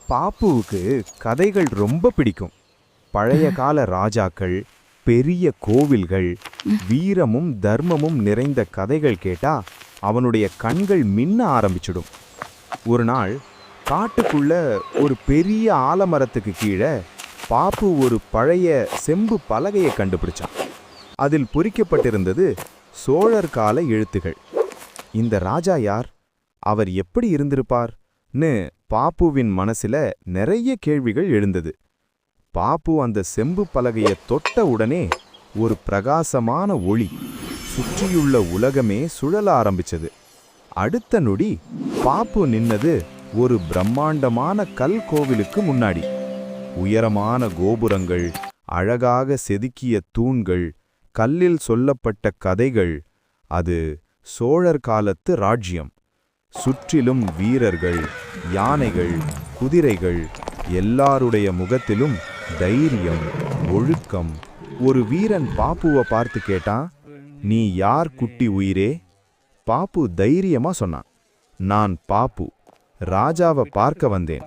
பாப்புவுக்கு கதைகள் ரொம்ப பிடிக்கும். பழைய கால ராஜாக்கள், பெரிய கோவில்கள், வீரமும் தர்மமும் நிறைந்த கதைகள் கேட்டா அவனுடைய கண்கள் மின்ன ஆரம்பிச்சிடும். ஒரு நாள் காட்டுக்குள்ள ஒரு பெரிய ஆலமரத்துக்கு கீழே பாப்பு ஒரு பழைய செம்பு பலகையை கண்டுபிடிச்சான். அதில் பொறிக்கப்பட்டிருந்தது சோழர் கால எழுத்துகள். இந்த ராஜா யார்? அவர் எப்படி இருந்திருப்பார்னு பாப்புவின் மனசுல நிறைய கேள்விகள் எழுந்தது. பாப்பு அந்த செம்பு பலகையை தொட்ட உடனே ஒரு பிரகாசமான ஒளி, சுற்றியுள்ள உலகமே சுழல ஆரம்பிச்சது. அடுத்த நொடி பாப்பு நின்னது ஒரு பிரம்மாண்டமான கல் கோவிலுக்கு முன்னாடி. உயரமான கோபுரங்கள், அழகாக செதுக்கிய தூண்கள், கல்லில் சொல்லப்பட்ட கதைகள். அது சோழர் காலத்து ராஜ்யம். சுற்றிலும் வீரர்கள், யானைகள், குதிரைகள், எல்லாருடைய முகத்திலும் தைரியம், ஒழுக்கம். ஒரு வீரன் பாப்புவை பார்த்து கேட்டான், நீ யார் குட்டி உயிரே? பாப்பு தைரியமா சொன்னான், நான் பாப்பு, ராஜாவை பார்க்க வந்தேன்.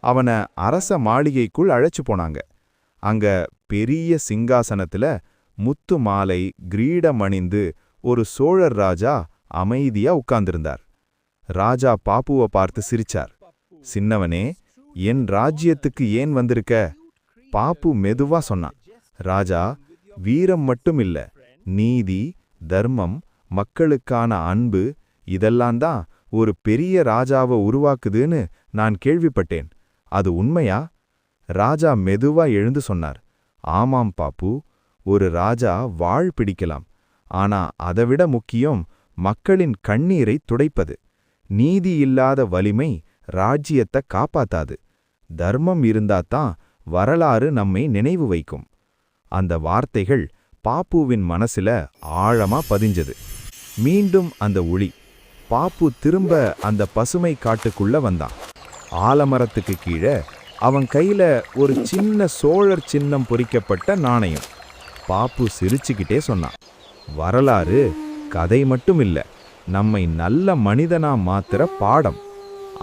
அவனை அரச மாளிகைக்குள் அழைச்சு போனாங்க. அங்க பெரிய சிங்காசனத்துல முத்து மாலை கிரீடம் அணிந்து ஒரு சோழர் ராஜா அமைதியா உட்கார்ந்திருந்தார். ராஜா பாப்புவை பார்த்து சிரிச்சார். சின்னவனே, என் ராஜ்யத்துக்கு ஏன் வந்திருக்க? பாப்பு மெதுவா சொன்னான், ராஜா, வீரம் மட்டும் இல்ல, நீதி, தர்மம், மக்களுக்கான அன்பு, இதெல்லாம் தான் ஒரு பெரிய ராஜாவை உருவாக்குதுன்னு நான் கேள்விப்பட்டேன். அது உண்மையா? ராஜா மெதுவா எழுந்து சொன்னார், ஆமாம் பாப்பு, ஒரு ராஜா வாழ் பிடிக்கலாம். ஆனா அதைவிட முக்கியம் மக்களின் கண்ணீரை துடைப்பது. நீதி இல்லாத வலிமை ராஜ்யத்தை காப்பாத்தாது. தர்மம் இருந்தாதான் வரலாறு நம்மை நினைவு வைக்கும். அந்த வார்த்தைகள் பாப்புவின் மனசுல ஆழமா பதிஞ்சது. மீண்டும் அந்த ஒளி. பாப்பு திரும்ப அந்த பசுமை காட்டுக்குள்ள வந்தான். ஆலமரத்துக்கு கீழே அவன் கையில ஒரு சின்ன சோழர் சின்னம் பொறிக்கப்பட்ட நாணயம். பாப்பு சிரிச்சுக்கிட்டே சொன்னான், வரலாறு கதை மட்டும் இல்ல, நம்மை நல்ல மனிதனா மாத்திர பாடம்.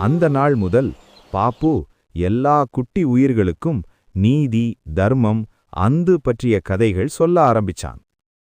அந்த நாள் முதல் பாப்பு எல்லா குட்டி உயிர்களுக்கும் நீதி, தர்மம், அன்பு பற்றிய கதைகள் சொல்ல ஆரம்பிச்சான்.